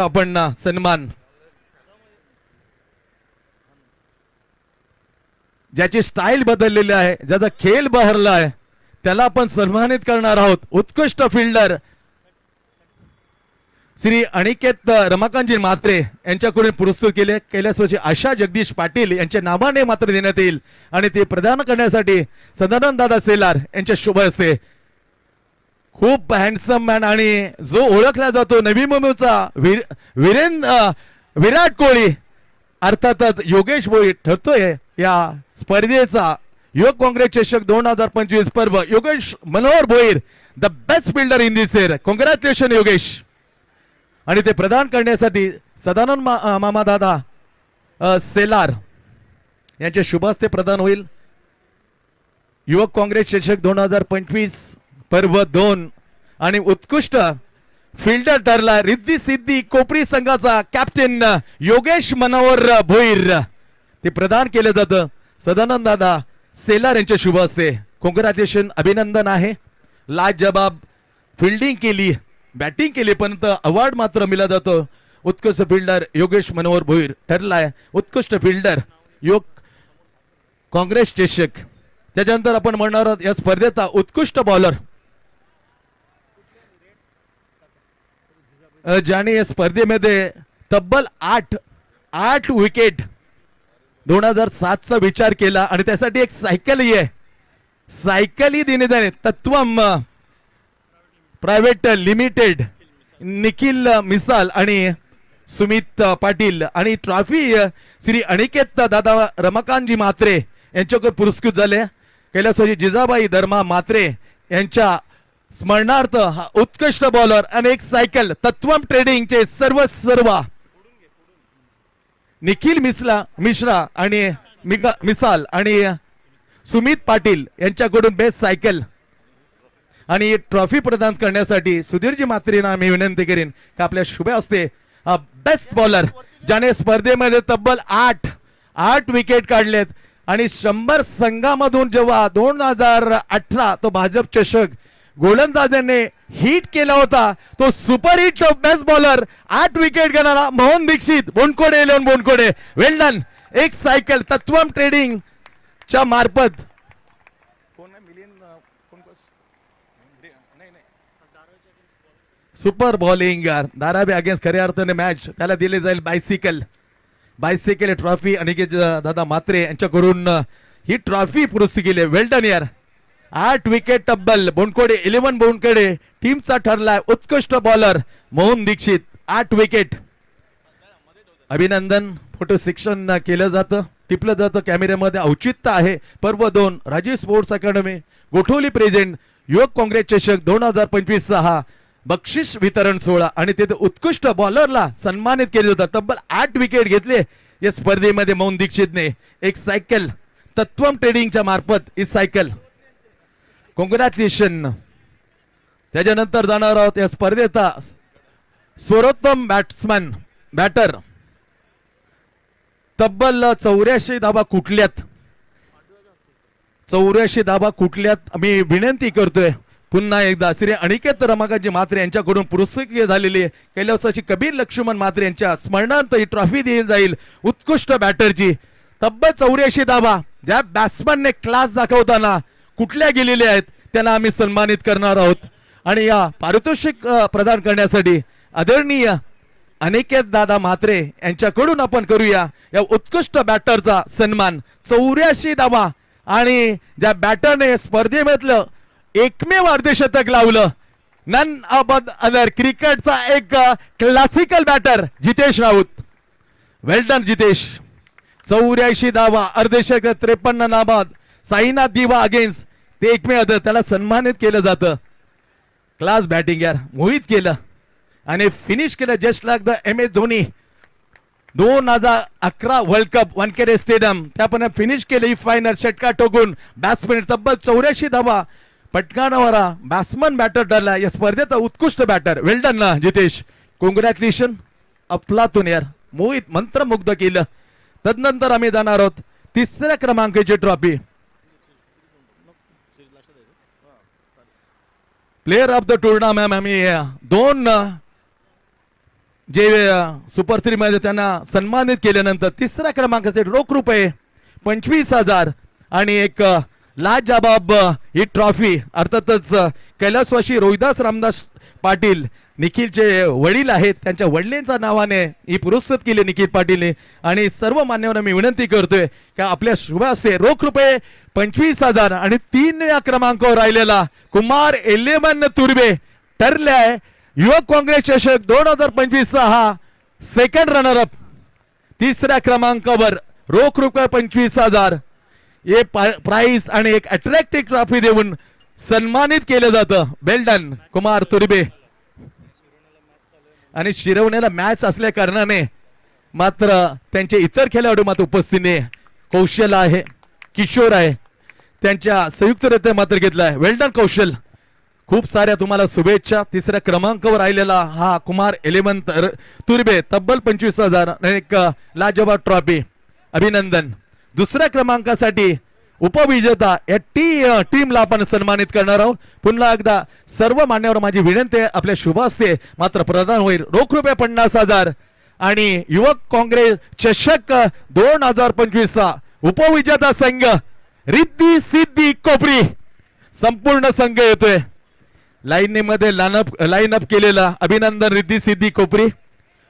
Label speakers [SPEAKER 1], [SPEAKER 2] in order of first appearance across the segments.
[SPEAKER 1] आपण सन्मान ज्याची स्टाईल बदललेली आहे, ज्याचा खेळ बहरला आहे, त्याला आपण सन्मानित करणार आहोत. उत्कृष्ट फिल्डर श्री अनिकेत रमाकांतजी म्हात्रे यांच्याकडून पुरस्कृत केले. कैलासवासी आशा जगदीश पाटील यांच्या नावाने मात्र देण्यात येईल आणि ते प्रदान करण्यासाठी सदानंद दादा सेलार यांच्या शुभ हस्ते खूप हँडसम मॅन आणि जो ओळखला जातो नवी मुंबईचा विराट कोहली अर्थातच योगेश भोई ठरतोय या स्पर्धेचा युवक काँग्रेस चषक 2025 पर्व. Yogesh Manohar Bhoir the best fielder in this year. Congratulation Yogesh. आणि ते प्रदान करण्यासाठी सदानंद मामा दादा सेलार यांचे शुभ हस्ते प्रदान होईल. युवक काँग्रेस चषक 2025 पर्व 2 आणि उत्कृष्ट फिल्डर ठरला रिद्धी सिद्धी कोपरी संघाचा कॅप्टन योगेश मनोहर भोईर. ते प्रदान केले जातं सदानंद दादा सेलार यांच्या शुभ हस्ते. कॉंग्रॅच्युलेशन, अभिनंदन आहे. लाजवाब फिल्डिंग केली, बॅटिंग केली, पण अवॉर्ड मात्र मिळाला जातो. उत्कृष्ट फिल्डर योगेश मनोहर भोईर ठरलाय उत्कृष्ट फिल्डर युवक काँग्रेस चषक. त्याच्यानंतर आपण म्हणणार आहोत या स्पर्धेचा उत्कृष्ट बॉलर ज्याने या स्पर्धेमध्ये तब्बल 8 विकेट 2007चा विचार केला आणि त्यासाठी एक सायकलही आहे. सायकलही देण्यात आली. तत्वम प्रायव्हेट लिमिटेड निखिल मिसाल आणि सुमित पाटील आणि ट्रॉफी श्री अनिकेत दादा रमाकांतजी म्हात्रे यांच्याकडे पुरस्कृत झाले. कैलासवासी जिजाबाई धर्मा म्हात्रे यांच्या स्मरणार्थ हा उत्कृष्ट बॉलर आणि एक सायकल तत्वम ट्रेडिंगचे सर्व निखिल मिश्रा आणि मिसाल आणि सुमित पाटील यांच्याकडून बेस्ट सायकल आणि ट्रॉफी प्रदान करण्यासाठी सुधीरजी म्हात्रेंना मी विनंती करीन की आपल्या शुभ हस्ते बेस्ट बॉलर ज्याने स्पर्धेमध्ये तब्बल 8 विकेट काढलेत आणि 100 संघामधून जेव्हा 2018 तो भाजप चषक गोलंदाजांनी हिट केला होता, तो super hit best bowler 8 wicket घेणारा मोहन दीक्षित बोनकोडे 11 बोनकोडे. वेल डन. एक सायकल तत्वम ट्रेडिंग च्या मार्फत सुपर बॉलिंग धारावी अगेन्स्ट खऱ्या अर्थाने मॅच त्याला दिले जाईल बायसिकल ट्रॉफी अनिकेत दादा म्हात्रे यांच्याकडून ही ट्रॉफी पुरस्कृत केली. वेल डन यार. 8 विकेट तब्बल बोनकोडे 11 बोनकोडे टीमचा ठरलाय उत्कृष्ट बॉलर मोहन दीक्षित 8 विकेट. अभिनंदन. फोटो सेक्शन केलं जातं, टिपलं जातं कॅमेऱ्यामध्ये. औचित्य आहे पर्व 2 Rajiv sports academy Gothavali present युवक काँग्रेस चषक 2025 हा बक्षीस वितरण सोहळा आणि तिथे उत्कृष्ट बॉलरला सन्मानित केले जातात. तब्बल 8 विकेट घेतले या स्पर्धेमध्ये मोहन दीक्षितने. एक सायकल तत्वम ट्रेडिंगच्या मार्फत ही सायकल. कॉंग्रॅच्युलेशन. त्याच्यानंतर जाणार आहोत या स्पर्धेचा सर्वोत्तम बॅटर तब्बल 84 धाबा कुठल्यात 84 धाबा कुठल्यात. मी विनंती करतोय पुन्हा एकदा श्री अनिकेत रमाकांतजी म्हात्रे यांच्याकडून पुरस्कृत झालेली कैलासवासी कबीर लक्ष्मण म्हात्रे यांच्या स्मरणार्थ ही ट्रॉफी दिली जाईल उत्कृष्ट बॅटरची. तब्बल 84 धाबा ज्या बॅट्समनने क्लास दाखवताना कुठल्या गेलेल्या आहेत त्यांना आम्ही सन्मानित करणार आहोत. आणि या पारितोषिक प्रदान करण्यासाठी आदरणीय अनिकेत दादा म्हात्रे यांच्याकडून आपण करूया या उत्कृष्ट बॅटरचा सन्मान. 84 धावा आणि ज्या बॅटरने स्पर्धेमधलं एकमेव अर्धशतक लावलं नन अदर क्रिकेटचा एक क्लासिकल बॅटर जितेश राऊत. वेल डन जितेश. 84 धावा अर्धशतक 53 नाबाद. साईनाथ दिवा अगेन्स्ट ते एकमेव त्याला सन्मानित केलं जातं. क्लास बॅटिंग यार. मोहित केलं आणि फिनिश केलं just like the MS Dhoni 2011 world cup Wankhede stadium त्यापण फिनिश केलं. ही फायनल षटकार ठोकून बॅट्समॅन तब्बल 84 धावा पटकावणारा बॅट्समन बॅटर ठरला या स्पर्धेचा उत्कृष्ट बॅटर. वेल डन ना जितेश. कॉंग्रॅच्युलेशन. अफलातून यार. मोहित मंत्रमुग्ध केलं. तदनंतर आम्ही जाणार आहोत तिसऱ्या क्रमांकाची trophy player of the tournament. आम्ही 2 जे सुपर 3 मध्ये त्यांना सन्मानित केल्यानंतर तिसऱ्या क्रमांकाचे रोख रुपये 25,000 आणि एक लाजबाब ही ट्रॉफी अर्थातच कैलासवासी रोहिदास रामदास पाटील निखिलचे वडील आहेत त्यांच्या वडिलांच्या नावाने ही पुरस्कृत केली निखिल पाटीलने आणि सर्व मान्यवरांना मी विनंती करतोय की आपल्या शुभ हस्ते रोख रुपये 25,000 आणि 3व्या क्रमांकावर राहिलेला कुमार एलेमन तुर्बे ठरलाय युवक काँग्रेस चषक 2025 चा हा सेकंड रनर अप तिसऱ्या क्रमांकावर रोख रुपये 25,000 हे प्राइस आणि एक अट्रॅक्टिव्ह ट्रॉफी देऊन सन्मानित केलं जातं वेल डन कुमार तुर्बे आणि शिरवण्याला मॅच असल्या कारणाने मात्र त्यांचे इतर खेळाडू मात्र उपस्थित नाही कौशल आहे किशोर आहे त्यांच्या संयुक्तरित्या मात्र घेतलाय वेल डन कौशल खूप साऱ्या तुम्हाला शुभेच्छा तिसऱ्या क्रमांकावर राहिलेला हा कुमार एलेमन तुर्बे तब्बल 25,000 एक लाजवाब ट्रॉफी अभिनंदन दुसऱ्या क्रमांकासाठी उपविजेता या टीमला आपण सन्मानित करणार आहोत पुन्हा एकदा सर्व मान्यवर माझी विनंती आहे आपल्या शुभ हस्ते मात्र प्रदान होईल रोख रुपये 50,000 आणि युवक काँग्रेस चषक 2025 चा उपविजेता संघ रिद्धी सिद्धी कोपरी संपूर्ण संघ येतोय लाईनमध्ये लाईन अप केलेला अभिनंदन रिद्धी सिद्धी कोपरी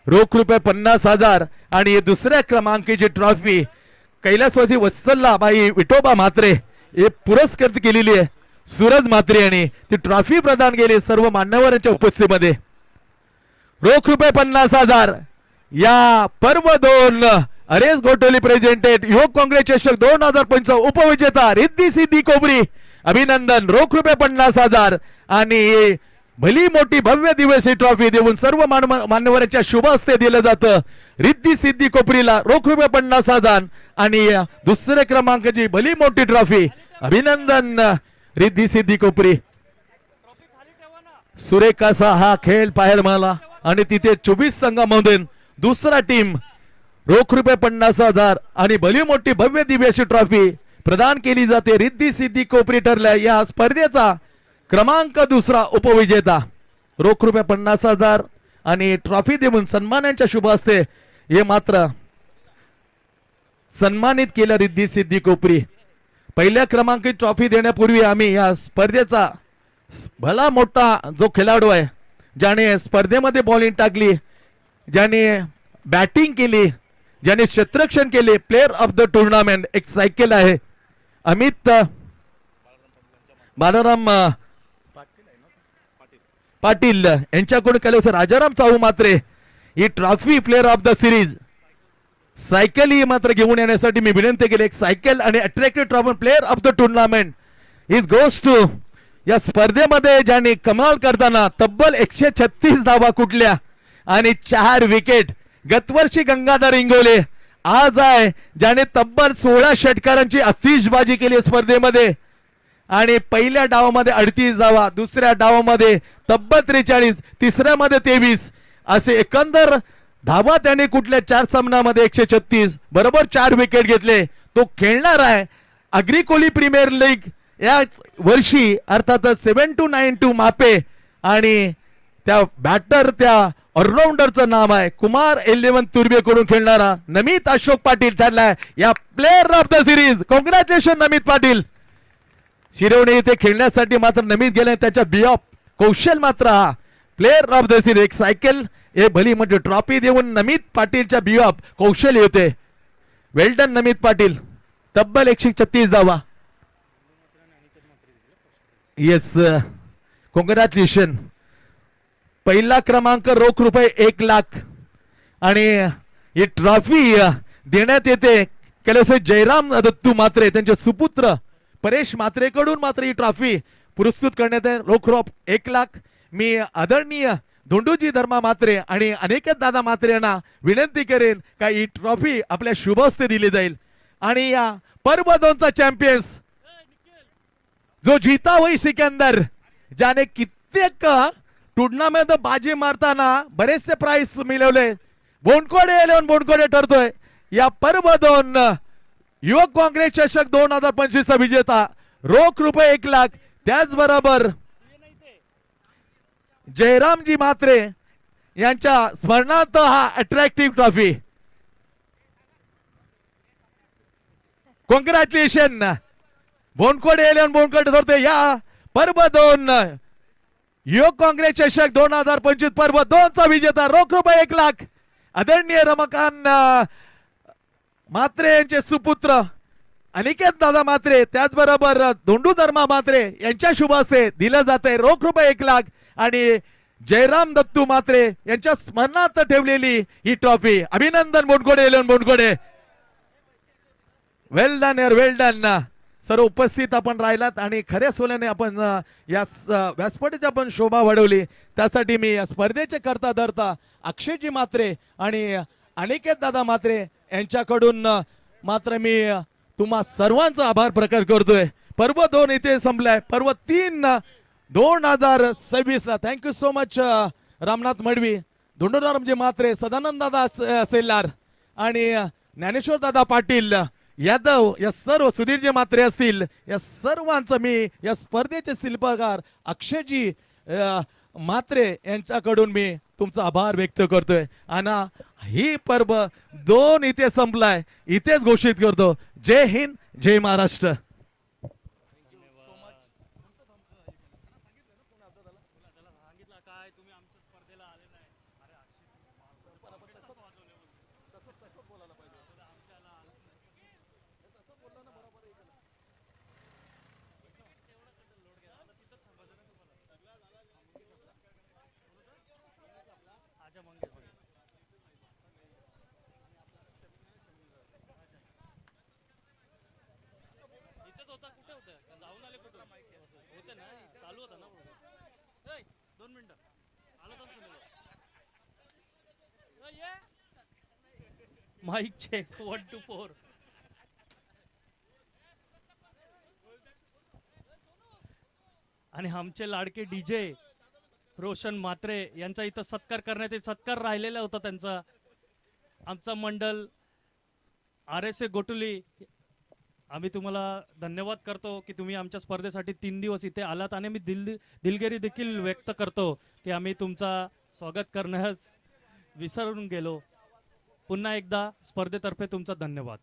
[SPEAKER 1] रोख रुपये 50,000 आणि दुसऱ्या क्रमांकाची ट्रॉफी कैलासवासी वत्सलाबाई विठोबा म्हात्रे हे पुरस्कृत केलेली आहे सूरज म्हात्रे यांनी ती ट्रॉफी प्रदान केली सर्व मान्यवरांच्या उपस्थितीमध्ये रोख रुपये 50,000 या पर्व 2 अरेस गोटोली प्रेझेंटेड युवक काँग्रेस चषक 2025 उपविजेता रिद्धी सिद्धी कोबरी अभिनंदन रोख रुपये 50,000 आणि भली मोठी भव्य दिवस ही ट्रॉफी देऊन सर्व मान्यवरांच्या शुभ हस्ते दिलं जातं रिद्धी सिद्धी कोपरीला रोख रुपये 50,000 आणि दुसऱ्या क्रमांकाची भली मोठी ट्रॉफी अभिनंदन रिद्धी सिद्धी कोपरी सुरेख असा हा खेळ पाहायला मिळाला आणि तिथे 24 संघामधून दुसरा टीम रोख रुपये 50,000 आणि भली मोठी भव्य दिव्याची ट्रॉफी प्रदान केली जाते रिद्धी सिद्धी कोपरी ठरल्या या स्पर्धेचा क्रमांक दुसरा उपविजेता रोख रुपये 50,000 आणि ट्रॉफी देऊन सन्मानांच्या शुभ हस्ते हे मात्र सन्मानित केलं रिद्धी सिद्धी कोपरी पहिल्या क्रमांकी ट्रॉफी देण्यापूर्वी आम्ही या स्पर्धेचा भला मोठा जो खेळाडू आहे ज्याने स्पर्धेमध्ये बॉलिंग टाकली ज्याने बॅटिंग केली ज्याने क्षेत्ररक्षण केले प्लेअर ऑफ द टुर्नामेंट एक सायकल आहे अमित बालाराम पाटील यांच्याकडून केलं राजाराम चाऊ मात्रे ही trophy player of the series cycle ही मात्र घेऊन येण्यासाठी मी विनंती केली एक सायकल आणि attractive trophy player of the tournament is goes to या स्पर्धेमध्ये ज्याने कमाल करताना तब्बल 136 धावा कुठल्या आणि 4 विकेट गतवर्षी गंगाधर इंगोले आज आहे ज्याने तब्बल 16 षटकारांची आतिषबाजी केली स्पर्धेमध्ये आणि पहिल्या डावामध्ये 38 धावा दुसऱ्या डावामध्ये तब्बल 43 तिसऱ्यामध्ये 23 असे एकंदर धावा त्याने कुठल्या 4 सामन्यामध्ये 136 बरोबर 4 विकेट घेतले तो खेळणार आहे अग्रिकोली प्रीमियर लीग या वर्षी अर्थातच 7-9 मापे आणि त्या बॅटर त्या ऑलराऊंडरचं नाव आहे कुमार एलेवन तुर्बे कडून खेळणारा नमित अशोक पाटील ठरलाय या player of the series congratulation Namit Patil Shirwane येथे खेळण्यासाठी मात्र नमित गेले त्याच्या बिऑफ कौशल मात्र हा प्लेअर ऑफ द सिरीज एक सायकल हे भली म्हणजे ट्रॉफी देऊन नमित पाटीलच्या बिऑफ कौशल येते वेल्डन नमित पाटील तब्बल 136 धावा येस कॉंग्रॅच्युलेशन पहिला क्रमांक रोख रुपये 1 लाख आणि ही ट्रॉफी देण्यात येते कैलास जयराम दत्तू मात्रे त्यांचे सुपुत्र परेश मात्रेकडून मात्र ही ट्रॉफी पुरस्कृत करण्यात आहे रोख रुपये 1 लाख मी आदरणीय धोंडूजी धर्मा मात्रे आणि अनेकच दादा मात्रे यांना विनंती करेन का ही ट्रॉफी आपल्या शुभ हस्ते दिली जाईल आणि या पर्व 2चा चॅम्पियन्स जो जीता हुई सिकंदर ज्याने कित्येक टुर्नामेंट बाजी मारताना बरेचसे प्राइस मिळवले बोनकोडे 11 बोनकोडे ठरतोय या पर्व 2 युवक काँग्रेस चषक 2025 चा विजेता रोख रुपये 1 लाख त्याचबरोबर जयरामजी मात्रे यांच्या स्मरणार्थ हा अट्रॅक्टिव्ह ट्रॉफी. कॉंग्रॅच्युलेशन. बोनकोडे एलियन बोनकोडे धरते या पर्व 2 युवक काँग्रेस चषक 2025 पर्व 2 चा विजेता रोख रुपये 1 लाख आदरणीय रमाकांत म्हात्रे यांचे सुपुत्र अनिकेत दादा म्हात्रे, त्याचबरोबर धोंडू धर्मा म्हात्रे यांच्या शुभ हस्ते दिलं जाते रोख रुपये 1 लाख आणि जयराम दत्तू म्हात्रे यांच्या स्मरणार्थ ठेवलेली ही ट्रॉफी. अभिनंदन बोनकोडे एलियन बोनकोडे. वेल डन यार, वेल डन. सर्व उपस्थित आपण राहिलात आणि खऱ्या सोल्याने आपण या व्यासपीठाची आपण शोभा वाढवली. त्यासाठी मी या स्पर्धेचे करता धरता अक्षयजी म्हात्रे आणि अनिकेत दादा म्हात्रे यांच्याकडून मात्र मी तुम्हा सर्वांचा आभार प्रकट करतोय. पर्व 2 इथे संपलाय. पर्व 3 2026 ला thank you so much Ramnath Madvi, Dhonduramji Mhatre, Sadanand दादा सेल्लार आणि ज्ञानेश्वर दादा पाटील यादव या सर्व सुधीरजी म्हात्रे असतील या सर्वांचं मी या स्पर्धेचे शिल्पकार अक्षयजी म्हात्रे यांच्याकडून मी तुमचा आभार व्यक्त करतोय. आणि ही पर्व 2 इथे संपलाय, इथेच घोषित करतो. जय हिंद, जय महाराष्ट्र.
[SPEAKER 2] Mic check 1 2 4. आणि आमचे लाडके डीजे रोशन म्हात्रे यांचा इथं सत्कार करण्यात येईल. सत्कार राहिलेला होता त्यांचा. आमचा मंडल RSA गोटुली, आम्ही तुम्हाला धन्यवाद करतो की तुम्ही आमच्या स्पर्धेसाठी 3 दिवस इथे आलात आणि मी दिलगिरी देखील व्यक्त करतो की आम्ही तुमचा स्वागत करण्यास विसरून गेलो. पुन्हा एकदा स्पर्धेतर्फे तुमचा धन्यवाद.